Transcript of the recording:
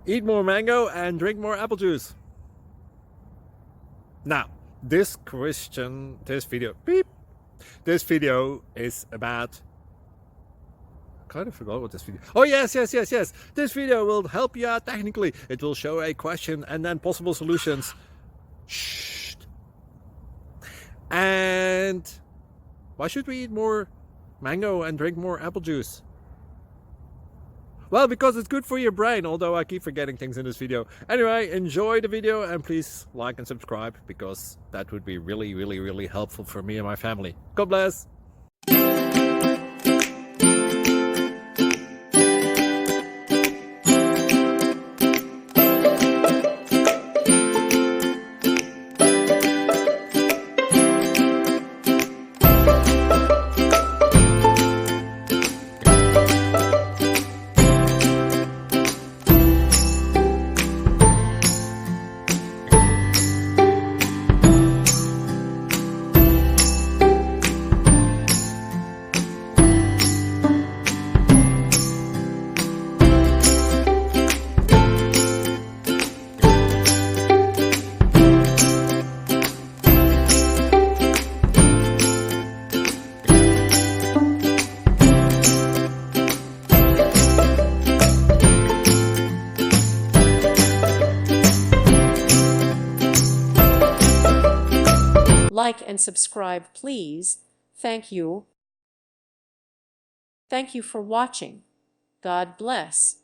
Eat more mango and drink more apple juice. Now, this video is about, kind of forgot what this video. Oh yes. This video will help you out technically. It will show a question and then possible solutions. Shh. And why should we eat more mango and drink more apple juice? Well, because it's good for your brain, although I keep forgetting things in this video. Anyway, enjoy the video and please like and subscribe, because that would be really helpful for me and my family. God bless! Like and subscribe, please. Thank you. Thank you for watching. God bless.